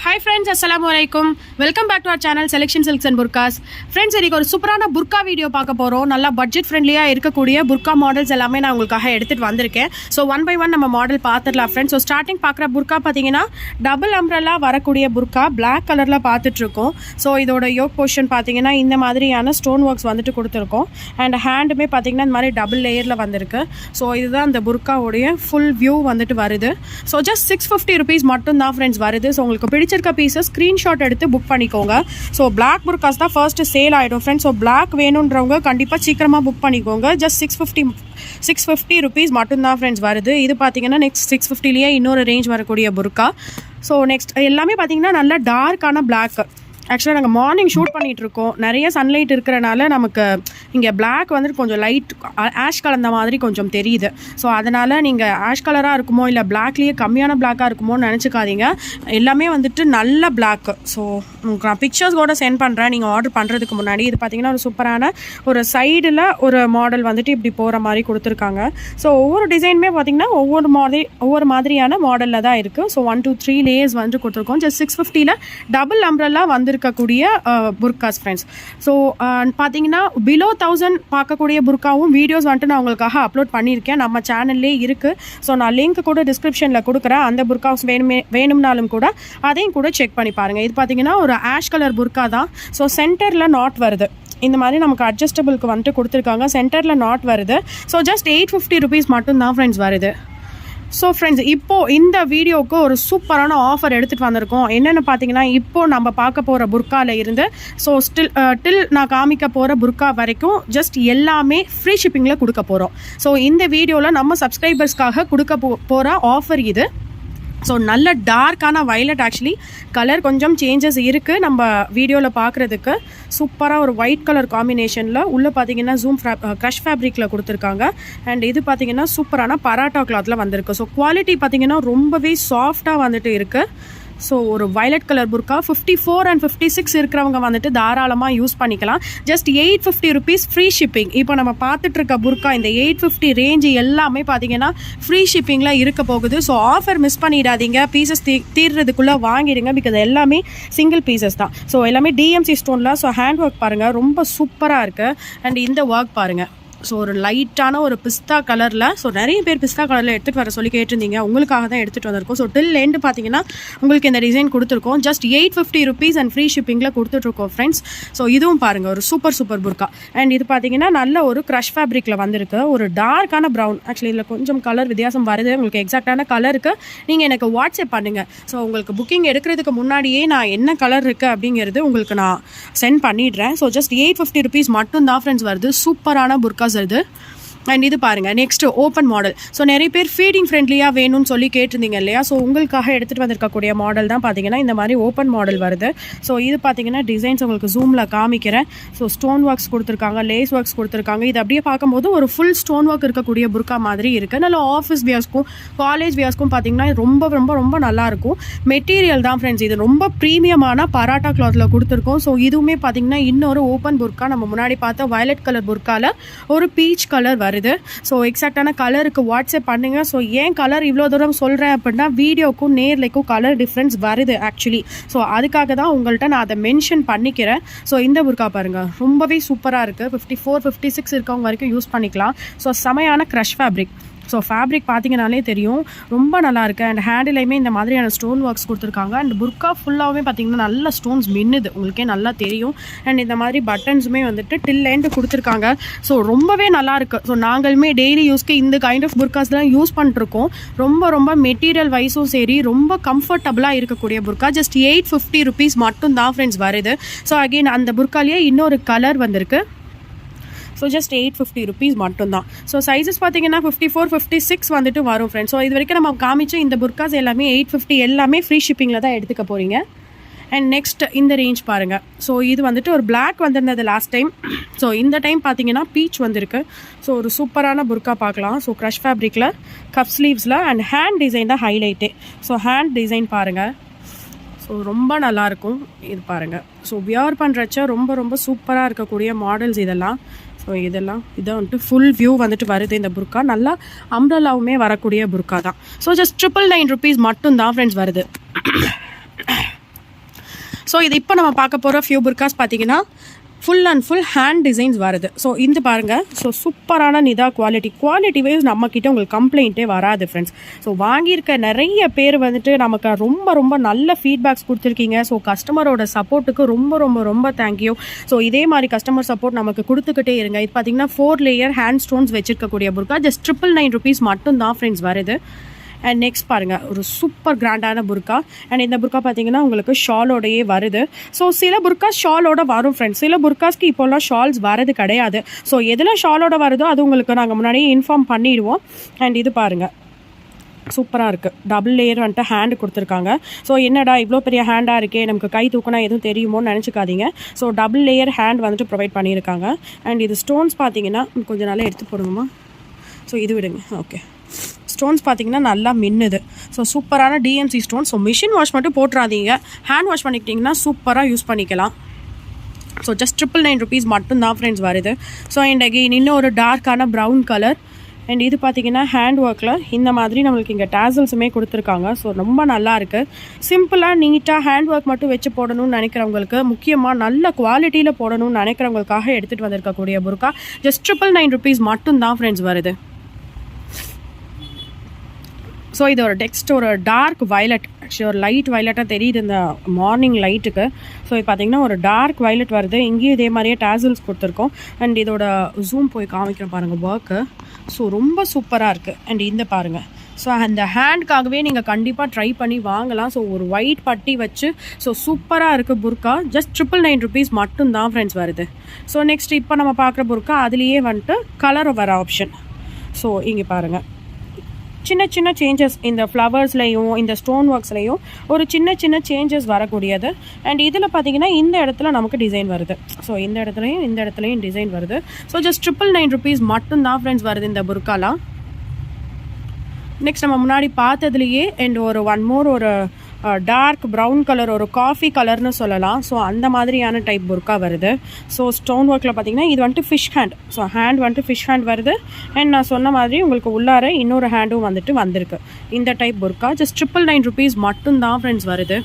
Hi friends, Assalamualaikum. Welcome back to our channel Selection Silks and Burkas. Friends, இன்னைக்கு ஒரு சூப்பரான burqa video பார்க்க போறோம். நல்லா பட்ஜெட் ஃப்ரெண்ட்லியா இருக்கக்கூடிய புர்கா மாடல்ஸ் எல்லாமே நான் உங்களுக்காக எடுத்துட்டு வந்திருக்கேன். ஸோ ஒன் பை ஒன் நம்ம மாடல் பார்த்துடலாம் ஃப்ரெண்ட்ஸ். ஸோ ஸ்டார்டிங் பார்க்குற புர்கா பார்த்தீங்கன்னா டபுள் அம்ப்ரெல்லா வரக்கூடிய புர்கா பிளாக் கலரில் பார்த்துட்டு இருக்கோம். ஸோ இதோட யோக் போர்ஷன் பார்த்தீங்கன்னா இந்த மாதிரியான ஸ்டோன் ஒர்க்ஸ் வந்துட்டு கொடுத்துருக்கோம். அண்ட் ஹேண்டுமே பார்த்தீங்கன்னா இந்த மாதிரி டபுள் லேயரில் வந்திருக்கு. ஸோ இதுதான் அந்த புர்காவுடைய ஃபுல் வியூ வந்துட்டு வருது. ஸோ ஜஸ்ட் 650 rupees மட்டும் தான் ஃப்ரெண்ட்ஸ் வருது. ஸோ உங்களுக்கு பிடிச்சிருக்க பீசஸ் ஸ்க்ரீன்ஷாட் எடுத்து புக் பண்ணிக்கோங்க. ஸோ பிளாக் புர்காஸ் தான் ஃபர்ஸ்ட் சேல் ஆகிடும் ஃப்ரெண்ட்ஸ். ஸோ பிளாக் வேணுன்றவங்க கண்டிப்பாக சீக்கிரமாக புக் பண்ணிக்கோங்க. ஜஸ்ட் 650 rupees மட்டும்தான் ஃப்ரெண்ட்ஸ் வருது. இது பார்த்தீங்கன்னா நெக்ஸ்ட் 650லேயே இன்னொரு ரேஞ்ச் வரக்கூடிய புர்கா. ஸோ நெக்ஸ்ட் எல்லாமே பார்த்தீங்கன்னா நல்ல டார்க்கான பிளாக். ஆக்சுவலாக நாங்கள் மார்னிங் ஷூட் பண்ணிகிட்ருக்கோம். நிறைய சன்லைட் இருக்கிறனால நமக்கு இங்கே பிளாக் வந்துட்டு கொஞ்சம் லைட் ஆஷ் கலந்த மாதிரி கொஞ்சம் தெரியுது. ஸோ அதனால் நீங்கள் ஆஷ் கலராக இருக்குமோ இல்லை பிளாக்லேயே கம்மியான பிளாக்காக இருக்குமோன்னு நினச்சிக்காதீங்க. எல்லாமே வந்துட்டு நல்ல பிளாக்கு. ஸோ உங்களுக்கு நான் பிக்சர்ஸ் கூட சென்ட் பண்ணுறேன் நீங்கள் ஆர்டர் பண்ணுறதுக்கு முன்னாடி. இது பார்த்திங்கன்னா ஒரு சூப்பரான ஒரு சைடில் ஒரு மாடல் வந்துட்டு இப்படி போகிற மாதிரி கொடுத்துருக்காங்க. ஸோ ஒவ்வொரு டிசைனுமே பார்த்திங்கன்னா ஒவ்வொரு மாதிரியான மாடலில் தான் இருக்குது. ஸோ 1 2 3 லேயர்ஸ் வந்துட்டு கொடுத்துருக்கோம். ஜஸ்ட் 650ல் டபுள் அம்ப்ரெல்லா இருக்கக்கூடிய புர்காஸ் ஃப்ரெண்ட்ஸ். ஸோ பார்த்தீங்கன்னா பிலோ 1000 பார்க்கக்கூடிய புர்காவும் வீடியோஸ் வந்துட்டு நான் உங்களுக்காக அப்லோட் பண்ணியிருக்கேன். நம்ம சேனல்லே இருக்குது. ஸோ நான் லிங்க் கூட டிஸ்கிரிப்ஷனில் கொடுக்குறேன். அந்த புர்காஸ் வேணும்னாலும் கூட அதையும் கூட செக் பண்ணி பாருங்கள். இது பார்த்தீங்கன்னா ஒரு ஆஷ் கலர் புர்கா தான். ஸோ சென்டரில் நாட் வருது. இந்த மாதிரி நமக்கு அட்ஜஸ்டபிளுக்கு வந்துட்டு கொடுத்துருக்காங்க. சென்டரில் நாட் வருது. ஸோ ஜஸ்ட் 850 rupees மட்டும்தான் ஃப்ரெண்ட்ஸ் வருது. ஸோ ஃப்ரெண்ட்ஸ், இப்போது இந்த வீடியோவுக்கு ஒரு சூப்பரான ஆஃபர் எடுத்துகிட்டு வந்திருக்கோம். என்னென்னு பார்த்தீங்கன்னா இப்போது நம்ம பார்க்க போகிற புர்காவில் இருந்து ஸோ டில் நான் காமிக்க போகிற புர்கா வரைக்கும் ஜஸ்ட் எல்லாமே ஃப்ரீ ஷிப்பிங்கில் கொடுக்க போகிறோம். ஸோ இந்த வீடியோவில் நம்ம சப்ஸ்கிரைபர்ஸ்க்காக கொடுக்க போகிற ஆஃபர் இது. ஸோ நல்ல டார்க்கான வயலட். ஆக்சுவலி கலர் கொஞ்சம் சேஞ்சஸ் இருக்குது நம்ம வீடியோவில் பார்க்குறதுக்கு. சூப்பராக ஒரு ஒயிட் கலர் காம்பினேஷனில் உள்ளே பார்த்தீங்கன்னா க்ரஷ் ஃபேப்ரிக்கில் கொடுத்துருக்காங்க. அண்ட் இது பார்த்தீங்கன்னா சூப்பரான பராட்டா கிளாத்தில் வந்திருக்கு. ஸோ குவாலிட்டி பார்த்தீங்கன்னா ரொம்பவே சாஃப்டாக வந்துட்டு இருக்குது. ஸோ ஒரு வயலட் கலர் புர்கா 54 and 56 இருக்கிறவங்க வந்துட்டு தாராளமாக யூஸ் பண்ணிக்கலாம். Just 850 rupees free shipping. இப்போ நம்ம பார்த்துட்டு இருக்க புர்கா இந்த 850 ரேஞ்சு எல்லாமே பார்த்தீங்கன்னா ஃப்ரீ ஷிப்பிங்கில் இருக்க போகுது. ஸோ ஆஃபர் மிஸ் பண்ணிடாதீங்க. பீசஸ் தீர்றதுக்குள்ளே வாங்கிடுங்க. பிகாஸ் எல்லாமே சிங்கிள் பீசஸ் தான். ஸோ எல்லாமே டிஎம்சி ஸ்டோனில். ஸோ ஹேண்ட் ஒர்க் பாருங்கள், ரொம்ப சூப்பராக இருக்குது. அண்ட் இந்த ஒர்க் பாருங்கள். ஸோ ஒரு லைட்டான ஒரு பிஸ்தா கலரில். ஸோ நிறைய பேர் பிஸ்தா கலரில் எடுத்துகிட்டு வர சொல்லி கேட்டிருந்தீங்க. உங்களுக்காக தான் எடுத்துகிட்டு வந்திருக்கோம். ஸோ டில் எண்டு பார்த்தீங்கன்னா உங்களுக்கு இந்த டிசைன் கொடுத்துருக்கோம். ஜஸ்ட் 850 rupees அண்ட் ஃப்ரீ ஷிப்பிங்கில் கொடுத்துட்ருக்கோம் ஃப்ரெண்ட்ஸ். ஸோ இதுவும் பாருங்கள் ஒரு சூப்பர் புர்கா. அண்ட் இது பார்த்தீங்கன்னா நல்ல ஒரு க்ரஷ் ஃபேப்ரிக்கில் வந்திருக்கு. ஒரு டார்க்கான ப்ரௌன். ஆக்சுவலி இதில் கொஞ்சம் கலர் வித்தியாசம் வருது. உங்களுக்கு எக்ஸாக்டான கலருக்கு நீங்கள் எனக்கு வாட்ஸ்அப் பண்ணுங்கள். ஸோ உங்களுக்கு புக்கிங் எடுக்கிறதுக்கு முன்னாடியே நான் என்ன கலர் இருக்குது அப்படிங்கிறது உங்களுக்கு நான் சென்ட் பண்ணிடுறேன். ஸோ ஜஸ்ட் 850 rupees மட்டும் தான் ஃப்ரெண்ட்ஸ் வருது. சூப்பரான புர்கா வருது. அண்ட் இது பாருங்கள் நெக்ஸ்ட் ஓப்பன் மாடல். ஸோ நிறைய பேர் ஃபீடிங் ஃப்ரெண்ட்லியாக வேணும்னு சொல்லி கேட்டிருந்தீங்க இல்லையா. ஸோ உங்களுக்காக எடுத்துகிட்டு வந்திருக்கக்கூடிய மாடல் தான் பார்த்தீங்கன்னா இந்த மாதிரி ஓப்பன் மாடல் வருது. ஸோ இது பார்த்தீங்கன்னா டிசைன்ஸ் உங்களுக்கு ஜூமில் காமிக்கிறேன். ஸோ ஸ்டோன் ஒர்க்ஸ் கொடுத்துருக்காங்க, லேஸ் ஒர்க்ஸ் கொடுத்துருக்காங்க. இது அப்படியே பார்க்கும்போது ஒரு ஃபுல் ஸ்டோன் ஒர்க் இருக்கக்கூடிய புர்கா மாதிரி இருக்குது. நல்ல ஆஃபீஸ் வியர்ஸ்க்கும் காலேஜ் வியர்ஸ்க்கும் பார்த்தீங்கன்னா ரொம்ப நல்லாயிருக்கும். மெட்டீரியல் தான் ஃப்ரெண்ட்ஸ். இது ரொம்ப ப்ரீமியமான பராட்டா கிளாத்தில் கொடுத்துருக்கோம். ஸோ இதுவுமே பார்த்தீங்கன்னா இன்னொரு ஓப்பன் புர்கா. நம்ம முன்னாடி பார்த்த வயலட் கலர் புர்காவில் ஒரு பீச் கலர் வருது. ஸோ எக்ஸாக்டான கலருக்கு வாட்ஸ்அப் பண்ணுங்க. ஸோ ஏன் கலர் இவ்வளோ தூரம் சொல்கிறேன் அப்படின்னா வீடியோக்கும் நேர்லைக்கும் கலர் டிஃப்ரென்ஸ் வருது ஆக்சுவலி. ஸோ அதுக்காக தான் உங்கள்கிட்ட நான் அதை மென்ஷன் பண்ணிக்கிறேன். ஸோ இந்த புர்கா பாருங்கள் ரொம்பவே சூப்பராக இருக்குது. 54 56 இருக்கவங்க வரைக்கும் யூஸ் பண்ணிக்கலாம். ஸோ செமையான க்ரஷ் ஃபேப்ரிக். ஸோ ஃபேப்ரிக் பார்த்தீங்கனாலே தெரியும் ரொம்ப நல்லாயிருக்கு. அண்ட் ஹேண்டிலையுமே இந்த மாதிரியான ஸ்டோன் ஒர்க்ஸ் கொடுத்துருக்காங்க. அண்ட் புர்கா ஃபுல்லாகவே பார்த்தீங்கன்னா நல்ல ஸ்டோன்ஸ் மின்னுது, உங்களுக்கே நல்லா தெரியும். அண்ட் இந்த மாதிரி பட்டன்ஸுமே வந்துட்டு டில் எண்டு கொடுத்துருக்காங்க. ஸோ ரொம்பவே நல்லாயிருக்கு. ஸோ நாங்களுமே டெய்லி யூஸ்க்கு இந்த கைண்ட் ஆஃப் புர்காஸ் தான் யூஸ் பண்ணிருக்கோம். ரொம்ப மெட்டீரியல் வைஸும் சரி ரொம்ப கம்ஃபர்டபுளாக இருக்கக்கூடிய புர்கா. ஜஸ்ட் 850 rupees மட்டும் தான் ஃப்ரெண்ட்ஸ் வருது. ஸோ அகெயின் அந்த புர்காலேயே இன்னொரு கலர் வந்திருக்கு. ஸோ ஜஸ்ட் 850 rupees மட்டும்தான். ஸோ சைஸஸ் பார்த்தீங்கன்னா 54 56 வந்துட்டு வரும் ஃப்ரெண்ட்ஸ். ஸோ இது வரைக்கும் நம்ம காமிச்ச இந்த புர்காஸ் எல்லாமே 850 எல்லாமே ஃப்ரீ ஷிப்பிங்கில் தான் எடுத்துக்க போகிறீங்க. அண்ட் நெக்ஸ்ட் இந்த ரேஞ்ச் பாருங்கள். ஸோ இது வந்துட்டு ஒரு பிளாக் வந்திருந்தது லாஸ்ட் டைம். ஸோ இந்த டைம் பார்த்தீங்கன்னா பீச் வந்திருக்கு. ஸோ ஒரு சூப்பரான புர்கா பார்க்கலாம். ஸோ க்ரஷ் ஃபேப்ரிக்கில் கப் ஸ்லீவ்ஸில் அண்ட் ஹேண்ட் டிசைன் தான் ஹைலைட்டே. ஸோ ஹேண்ட் டிசைன் பாருங்கள். ஸோ ரொம்ப நல்லாயிருக்கும். இது பாருங்கள். ஸோ வியர் பண்ணுறச்ச ரொம்ப சூப்பராக இருக்கக்கூடிய மாடல்ஸ் இதெல்லாம். ஸோ இதெல்லாம் இதை வந்துட்டு ஃபுல் வியூ வந்துட்டு வருது. இந்த புர்கா நல்லா அம்ப்ரெல்லாவுமே வரக்கூடிய புர்கா தான். ஸோ ஜஸ்ட் 999 rupees மட்டும் தான் ஃப்ரெண்ட்ஸ் வருது. ஸோ இது இப்போ நம்ம பார்க்க போகிற ஃபியூ புர்காஸ் பார்த்தீங்கன்னா full and full hand designs வருது. ஸோ இந்த பாருங்கள், ஸோ சூப்பரான நிதா குவாலிட்டி வைஸ் நம்மக்கிட்ட உங்களுக்கு கம்ப்ளைண்ட்டே வராது ஃப்ரெண்ட்ஸ். ஸோ வாங்கியிருக்க நிறைய பேர் வந்துட்டு நமக்கு ரொம்ப நல்ல ஃபீட்பேக்ஸ் கொடுத்துருக்கீங்க. ஸோ கஸ்டமரோட சப்போர்ட்டுக்கு ரொம்ப தேங்க்யூ. ஸோ இதே மாதிரி கஸ்டமர் சப்போர்ட் நமக்கு கொடுத்துக்கிட்டே இருங்க. இது பார்த்தீங்கன்னா 4 லேயர் ஹேண்ட் ஸ்டோன்ஸ் வச்சிருக்கக்கூடிய புர்கா ஜஸ்ட் 999 rupees மட்டும் தான் ஃப்ரெண்ட்ஸ் வருது. அண்ட் நெக்ஸ்ட் பாருங்கள், ஒரு சூப்பர் கிராண்டான புர்கா. அண்ட் இந்த புர்கா பார்த்தீங்கன்னா உங்களுக்கு ஷாலோடையே வருது. ஸோ சில புர்காஸ் ஷாலோட வரும் ஃப்ரெண்ட்ஸ், சில புர்காஸ்க்கு இப்போல்லாம் ஷால்ஸ் வரது கிடையாது. ஸோ எதில் ஷாலோட வருதோ அது உங்களுக்கு நாங்கள் முன்னாடியே இன்ஃபார்ம் பண்ணிடுவோம். அண்ட் இது பாருங்கள், சூப்பராக இருக்குது. டபுள் லேயர் வந்துட்டு ஹேண்டு கொடுத்துருக்காங்க. ஸோ என்னடா இவ்வளோ பெரிய ஹேண்டாக இருக்கே, நமக்கு கை தூக்கினா எதுவும் தெரியுமோன்னு நினச்சிக்காதீங்க. ஸோ டபுள் லேயர் ஹேண்ட் வந்துட்டு ப்ரொவைட் பண்ணியிருக்காங்க. அண்ட் இது ஸ்டோன்ஸ் பார்த்தீங்கன்னா கொஞ்சம் நல்லா எடுத்து போடுங்கம்மா. ஸோ இது விடுங்க. ஓகே, ஸ்டோன்ஸ் பார்த்தீங்கன்னா நல்லா மின்னுது. ஸோ சூப்பரான TMC stone. So machine wash மட்டும் போட்டுறாதீங்க, ஹேண்ட் வாஷ் பண்ணிக்கிட்டிங்கன்னா சூப்பராக யூஸ் பண்ணிக்கலாம். ஸோ ஜஸ்ட் 999 rupees மட்டும்தான் ஃப்ரெண்ட்ஸ் வருது. ஸோ அண்ட் அகெயின் இன்னும் ஒரு டார்க்கான ப்ரௌன் கலர். அண்ட் இது பார்த்தீங்கன்னா ஹேண்ட் ஒர்க்கில் இந்த மாதிரி நம்மளுக்கு இங்கே டேசல்ஸுமே கொடுத்துருக்காங்க. ஸோ ரொம்ப நல்லாயிருக்கு. சிம்பிளாக நீட்டாக ஹேண்ட் ஒர்க் மட்டும் வச்சு போடணும்னு நினைக்கிறவங்களுக்கு, முக்கியமாக நல்ல குவாலிட்டியில் போடணும்னு நினைக்கிறவங்களுக்காக எடுத்துகிட்டு வந்திருக்கக்கூடிய புர்கா ஜஸ்ட் 999 rupees மட்டும்தான் ஃப்ரெண்ட்ஸ் வருது. ஸோ இது ஒரு டெக்ஸ்ட், ஒரு டார்க் வயலட், ஆக்சுவலி ஒரு லைட் வயலட்டாக தெரியுது இந்த மார்னிங் லைட்டுக்கு. ஸோ இது பார்த்திங்கன்னா ஒரு டார்க் வயலட் வருது. இங்கேயும் இதே மாதிரியே டேசல்ஸ் கொடுத்துருக்கோம். அண்ட் இதோட ஜூம் போய் காமிக்கிறேன் பாருங்கள் ஒர்க்கு. ஸோ ரொம்ப சூப்பராக இருக்குது. அண்ட் இந்த பாருங்கள், ஸோ அந்த ஹேண்டுக்காகவே நீங்கள் கண்டிப்பாக ட்ரை பண்ணி வாங்கலாம். ஸோ ஒரு ஒயிட் பட்டி வச்சு ஸோ சூப்பராக இருக்குது புர்கா. ஜஸ்ட் 999 rupees மட்டும்தான் ஃப்ரெண்ட்ஸ் வருது. ஸோ நெக்ஸ்ட் இப்போ நம்ம பார்க்குற புர்கா அதுலேயே வந்துட்டு கலர் வர ஆப்ஷன். ஸோ இங்கே பாருங்கள், சின்ன சேஞ்சஸ் இந்த ஃப்ளவர்ஸ்லையும் இந்த ஸ்டோன் ஒர்க்ஸ்லையும் ஒரு சின்ன சேஞ்சஸ் வரக்கூடியது. அண்ட் இதில் பார்த்தீங்கன்னா இந்த இடத்துல நமக்கு டிசைன் வருது. ஸோ இந்த இடத்துலையும் டிசைன் வருது. ஸோ ஜஸ்ட் 999 rupees மட்டும்தான் ஃப்ரெண்ட்ஸ் வருது இந்த புர்காலாம். நெக்ஸ்ட் நம்ம முன்னாடி பார்த்ததுலேயே அண்ட் ஒரு ஒன் மோர் ஒரு டார்க் ப்ரௌன் கலர், ஒரு காஃபி கலர்னு சொல்லலாம். ஸோ அந்த மாதிரியான டைப் புர்கா வருது. ஸோ ஸ்டோன் ஒர்க்கில் பார்த்தீங்கன்னா இது வந்துட்டு ஃபிஷ் ஹேண்ட். ஸோ ஹேண்ட் வந்துட்டு ஃபிஷ் ஹேண்ட் வருது. அண்ட் நான் சொன்ன மாதிரி உங்களுக்கு உள்ளார இன்னொரு ஹேண்டும் வந்துட்டு வந்திருக்கு. இந்த டைப் புர்கா ஜஸ்ட் 999 rupees மட்டும்தான் ஃப்ரெண்ட்ஸ் வருது.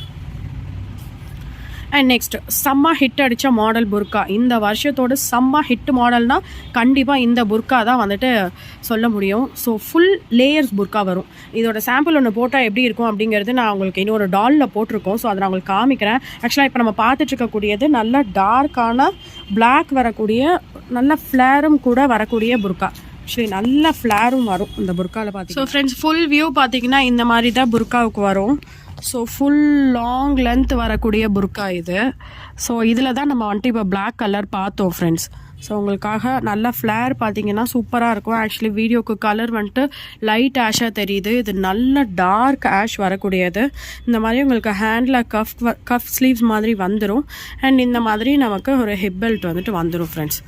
அண்ட் நெக்ஸ்ட் செம்ம ஹிட் அடித்த மாடல் புர்கா, இந்த வருஷத்தோட செம்ம ஹிட் மாடல்னால் கண்டிப்பாக இந்த புர்கா தான் வந்துட்டு சொல்ல முடியும். ஸோ ஃபுல் லேயர்ஸ் புர்கா வரும். இதோட சாம்பிள் ஒன்று போட்டால் எப்படி இருக்கும் அப்படிங்கிறது நான் உங்களுக்கு இன்னொரு டாலில் போட்டிருக்கோம். ஸோ அதை நான் உங்களுக்கு காமிக்கிறேன். ஆக்சுவலாக இப்போ நம்ம பார்த்துட்டு இருக்கக்கூடியது நல்ல டார்க்கான பிளாக் வரக்கூடிய, நல்ல ஃப்ளேரும் கூட வரக்கூடிய புர்கா. ஆக்சுவலி நல்ல ஃப்ளேரும் வரும் இந்த புர்காவில் பார்த்தீங்கன்னா. ஸோ ஃப்ரெண்ட்ஸ் ஃபுல் வியூ பார்த்தீங்கன்னா இந்த மாதிரி தான் புர்காவுக்கு வரும். ஸோ ஃபுல் லாங் லென்த் வரக்கூடிய புர்கா இது. ஸோ இதில் தான் நம்ம வந்துட்டு இப்போ பிளாக் கலர் பார்த்தோம் ஃப்ரெண்ட்ஸ். ஸோ உங்களுக்காக நல்ல ஃப்ளேர் பார்த்தீங்கன்னா சூப்பராக இருக்கும். ஆக்சுவலி வீடியோக்கு கலர் வந்துட்டு லைட் ஆஷாக தெரியுது. இது நல்ல டார்க் ஆஷ் வரக்கூடியது. இந்த மாதிரி உங்களுக்கு ஹேண்டில் கஃப் ஸ்லீவ்ஸ் மாதிரி வந்துடும். அண்ட் இந்த மாதிரி நமக்கு ஒரு ஹிப் பெல்ட் வந்துட்டு வந்துடும் ஃப்ரெண்ட்ஸ்.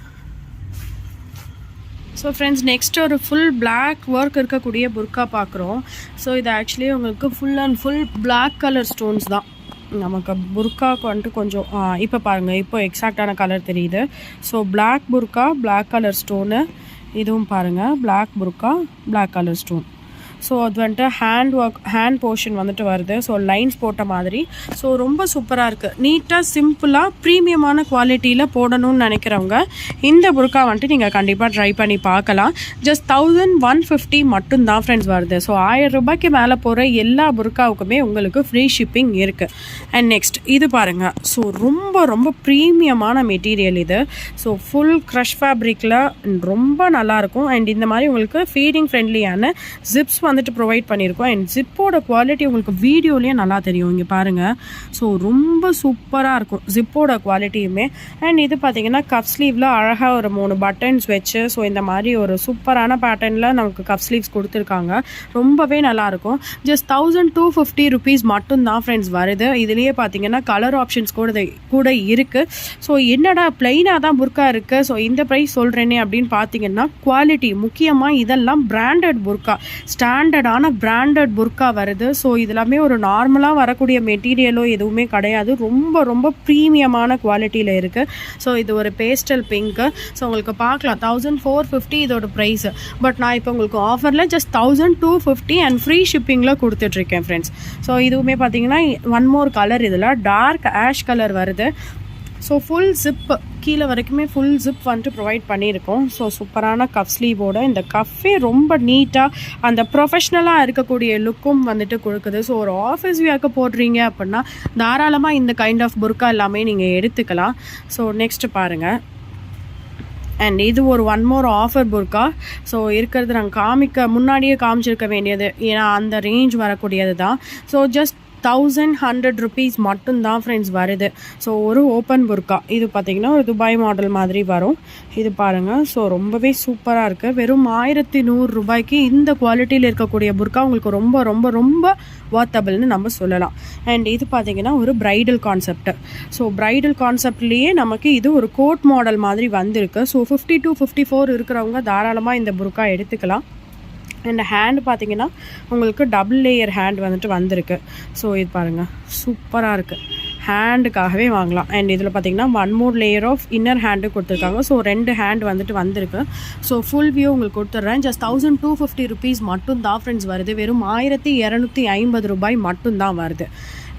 ஸோ ஃப்ரெண்ட்ஸ் நெக்ஸ்ட் ஒரு ஃபுல் பிளாக் ஒர்க் இருக்கக்கூடிய புர்கா பார்க்குறோம். ஸோ இது ஆக்சுவலி உங்களுக்கு full and full black colour stones தான். நமக்கு புர்காவுக்கு வந்துட்டு கொஞ்சம் இப்போ பாருங்கள், இப்போ எக்ஸாக்டான கலர் தெரியுது. ஸோ பிளாக் புர்கா, பிளாக் கலர் ஸ்டோனு. இதுவும் பாருங்கள், பிளாக் புர்கா, பிளாக் கலர் ஸ்டோன். ஸோ அது வந்துட்டு ஹேண்ட் போர்ஷன் வந்துட்டு வருது. ஸோ லைன்ஸ் போட்ட மாதிரி. ஸோ ரொம்ப சூப்பராக இருக்குது. நீட்டாக சிம்பிளாக ப்ரீமியமான குவாலிட்டியில் போடணும்னு நினைக்கிறவங்க இந்த புர்கா வந்துட்டு நீங்கள் கண்டிப்பாக ட்ரை பண்ணி பார்க்கலாம். ஜஸ்ட் 1150 மட்டும்தான் ஃப்ரெண்ட்ஸ் வருது. ஸோ 1000 ரூபாய்க்கு மேலே போகிற எல்லா புர்காவுக்குமே உங்களுக்கு ஃப்ரீ ஷிப்பிங் இருக்குது. அண்ட் நெக்ஸ்ட் இது பாருங்கள். ஸோ ரொம்ப ப்ரீமியமான மெட்டீரியல் இது. ஸோ ஃபுல் க்ரஷ் ஃபேப்ரிக்கில் ரொம்ப நல்லாயிருக்கும். அண்ட் இந்த மாதிரி உங்களுக்கு ஃபீடிங் ஃப்ரெண்ட்லியான ஜிப்ஸ் வந்துட்டு ப்ரொவைட் பண்ணியிருக்கோம். அண்ட் ஜிப்போட குவாலிட்டி உங்களுக்கு வீடியோலேயே நல்லா தெரியும். இங்கே பாருங்கள். ஸோ ரொம்ப சூப்பராக இருக்கும் ஜிப்போட குவாலிட்டியுமே. அண்ட் இது பார்த்தீங்கன்னா கப் ஸ்லீவில் அழகாக ஒரு 3 பட்டன்ஸ் வச்சு ஸோ இந்த மாதிரி ஒரு சூப்பரான பேட்டர்னில் நமக்கு கப் ஸ்லீவ்ஸ் கொடுத்துருக்காங்க. ரொம்பவே நல்லாயிருக்கும். ஜஸ்ட் 1250 rupees மட்டும்தான் ஃப்ரெண்ட்ஸ் வருது. இதுலேயே பார்த்தீங்கன்னா கலர் ஆப்ஷன்ஸ் கூட இருக்குது. ஸோ என்னடா பிளைனாக தான் புர்கா இருக்குது, ஸோ இந்த ப்ரைஸ் சொல்கிறேனே அப்படின்னு பார்த்தீங்கன்னா குவாலிட்டி முக்கியமாக இதெல்லாம் பிராண்டட் புர்கா. பிராண்டட் புர்கா வருது. ஸோ இதெல்லாமே ஒரு நார்மலாக வரக்கூடிய மெட்டீரியலோ எதுவுமே கிடையாது. ரொம்ப ரொம்ப ப்ரீமியமான குவாலிட்டியில் இருக்குது. ஸோ இது ஒரு பேஸ்டல் பிங்க்கு. ஸோ உங்களுக்கு பார்க்கலாம் 1450 இதோட ப்ரைஸு. பட் நான் இப்போ உங்களுக்கு ஆஃபரில் ஜஸ்ட் 1250 அண்ட் ஃப்ரீ ஷிப்பிங்கில் கொடுத்துட்ருக்கேன் ஃப்ரெண்ட்ஸ். ஸோ இதுவுமே பார்த்தீங்கன்னா ஒன் மோர் கலர், இதில் டார்க் ஆஷ் கலர் வருது. ஸோ ஃபுல் ஜிப்பு கீழே வரைக்குமே ஃபுல் ஜிப் வந்துட்டு ப்ரொவைட் பண்ணியிருக்கோம். ஸோ சூப்பரான கஃப் ஸ்லீவோட இந்த கஃபே ரொம்ப நீட்டாக அந்த ப்ரொஃபஷ்னலாக இருக்கக்கூடிய லுக்கும் வந்துட்டு கொடுக்குது. ஸோ ஒரு ஆஃபீஸ் வியர்க்கு போடுறீங்க அப்படின்னா தாராளமாக இந்த கைண்ட் ஆஃப் புர்கா எல்லாமே நீங்கள் எடுத்துக்கலாம். ஸோ நெக்ஸ்ட்டு பாருங்கள். அண்ட் இது ஒரு one more offer burqa. So இருக்கிறது நாங்கள் முன்னாடியே காமிச்சிருக்க வேண்டியது, ஏன்னா அந்த ரேஞ்ச் வரக்கூடியது தான். ஸோ ஜஸ்ட் 1100 rupees மட்டும்தான் ஃப்ரெண்ட்ஸ் வருது. ஸோ ஒரு ஓப்பன் புர்கா இது பார்த்திங்கன்னா ஒரு துபாய் மாடல் மாதிரி வரும். இது பாருங்கள். ஸோ ரொம்பவே சூப்பராக இருக்குது. வெறும் 1100 ரூபாய்க்கு இந்த குவாலிட்டியில் இருக்கக்கூடிய புர்கா உங்களுக்கு ரொம்ப ரொம்ப ரொம்ப வாத்தபிள்னு நம்ம சொல்லலாம். அண்ட் இது பார்த்திங்கன்னா ஒரு ப்ரைடல் கான்செப்ட். ஸோ ப்ரைடல் கான்செப்ட்லேயே நமக்கு இது ஒரு கோட் மாடல் மாதிரி வந்திருக்கு. ஸோ 50 to 54 இருக்கிறவங்க தாராளமாக இந்த புர்கா எடுத்துக்கலாம். அண்ட் ஹேண்ட் பார்த்திங்கன்னா உங்களுக்கு டபுள் லேயர் ஹேண்ட் வந்துட்டு வந்திருக்கு. ஸோ இது பாருங்கள், சூப்பராக இருக்குது. ஹேண்டுக்காகவே வாங்கலாம். அண்ட் இதில் பார்த்திங்கன்னா one more layer of inner hand கொடுத்துருக்காங்க. ஸோ 2 ஹேண்ட் வந்துட்டு வந்திருக்கு. ஸோ ஃபுல் வியூ உங்களுக்கு கொடுத்துட்றேன். ஜஸ்ட் 1250 rupees மட்டும்தான் ஃப்ரெண்ட்ஸ் வருது. வெறும் 1250 ரூபாய் மட்டும்தான் வருது.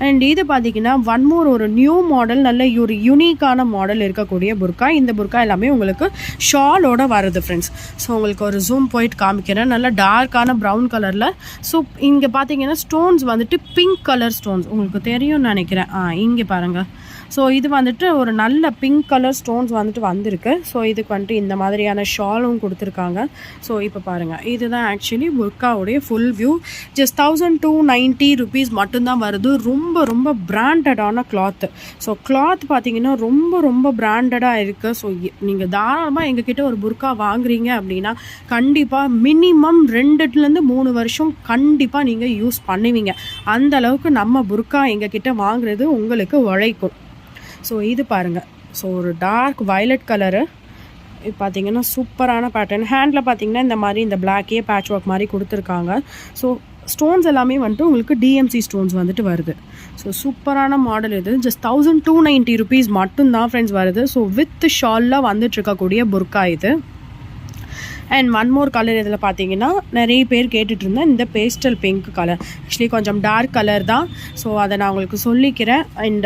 அண்ட் இது பார்த்திங்கன்னா ஒன் மோர் ஒரு நியூ மாடல், நல்ல ஒரு யூனிக்கான மாடல் இருக்கக்கூடிய புர்கா. இந்த புர்கா எல்லாமே உங்களுக்கு ஷாலோட வருது ஃப்ரெண்ட்ஸ். ஸோ உங்களுக்கு ஒரு ஜூம் போயிட்டு காமிக்கிறேன். நல்ல டார்க்கான ப்ரௌன் கலரில். ஸோ இங்கே பார்த்தீங்கன்னா ஸ்டோன்ஸ் வந்துட்டு பிங்க் கலர் ஸ்டோன்ஸ் உங்களுக்கு தெரியும்னு நினைக்கிறேன். இங்கே பாருங்கள். ஸோ இது வந்துட்டு ஒரு நல்ல பிங்க் கலர் ஸ்டோன்ஸ் வந்துட்டு வந்திருக்கு. ஸோ இதுக்கு வந்துட்டு இந்த மாதிரியான ஷாலும் கொடுத்துருக்காங்க. ஸோ இப்போ பாருங்கள், இதுதான் ஆக்சுவலி புர்காவுடைய ஃபுல் வியூ. ஜஸ்ட் 1290 rupees மட்டும்தான் வருது. ரொம்ப ரொம்ப பிராண்டடான கிளாத்து. ஸோ கிளாத் பார்த்தீங்கன்னா ரொம்ப ரொம்ப பிராண்டடாக இருக்குது. ஸோ நீங்கள் தாராளமாக எங்ககிட்ட ஒரு புர்கா வாங்குறீங்க அப்படின்னா கண்டிப்பாக மினிமம் 2-3 வருஷம் கண்டிப்பாக நீங்கள் யூஸ் பண்ணுவீங்க. அந்த அளவுக்கு நம்ம புர்கா எங்ககிட்ட வாங்குறது உங்களுக்கு உழைக்கும். ஸோ இது பாருங்கள். ஸோ ஒரு டார்க் வயலட் கலரு. இது பார்த்திங்கன்னா சூப்பரான பேட்டர்ன். ஹேண்டில் பார்த்திங்கன்னா இந்த மாதிரி இந்த பிளாக்கே பேட்ச் ஒர்க் மாதிரி கொடுத்துருக்காங்க. ஸோ ஸ்டோன்ஸ் எல்லாமே வந்துட்டு உங்களுக்கு டிஎம்சி ஸ்டோன்ஸ் வந்துட்டு வருது. ஸோ சூப்பரான மாடல் இது. ஜஸ்ட் 1290 rupees மட்டும்தான் ஃப்ரெண்ட்ஸ் வருது. ஸோ வித் ஷாலில் வந்துட்டு இருக்கக்கூடிய புர்கா இது. அண்ட் ஒன் மோர் கலர் இதில் பார்த்தீங்கன்னா நிறைய பேர் கேட்டுட்டு இருந்தேன் இந்த பேஸ்டல் பிங்க் கலர். ஆக்சுவலி கொஞ்சம் டார்க் கலர் தான். ஸோ அதை நான் உங்களுக்கு சொல்லிக்கிறேன். அண்ட்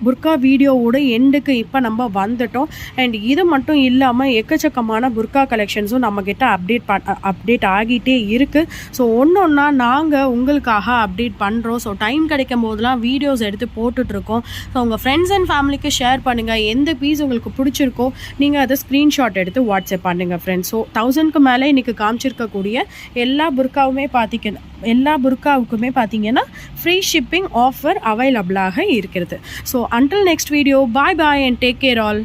புர்கா வீடியோவோட எண்டுக்கு இப்போ நம்ம வந்துட்டோம். அண்ட் இது மட்டும் இல்லாமல் எக்கச்சக்கமான புர்கா கலெக்ஷன்ஸும் நம்மக்கிட்ட அப்டேட் ஆகிட்டே இருக்குது. ஸோ ஒன்று ஒன்றா நாங்கள் உங்களுக்காக அப்டேட் பண்ணுறோம். ஸோ டைம் கிடைக்கும் போதெல்லாம் வீடியோஸ் எடுத்து போட்டுட்ருக்கோம். ஸோ உங்கள் ஃப்ரெண்ட்ஸ் அண்ட் ஃபேமிலிக்கு ஷேர் பண்ணுங்கள். எந்த பீஸ் உங்களுக்கு பிடிச்சிருக்கோ நீங்கள் அதை ஸ்க்ரீன்ஷாட் எடுத்து வாட்ஸ்அப் பண்ணுங்கள் ஃப்ரெண்ட்ஸ். ஸோ 1000க்கு மேலே இன்றைக்கி காமிச்சிருக்கக்கூடிய எல்லா புர்காவுக்குமே பார்த்தீங்கன்னா ஃப்ரீ ஷிப்பிங் ஆஃபர் அவைலபிளாக இருக்கிறது. So until next video, bye bye and take care all.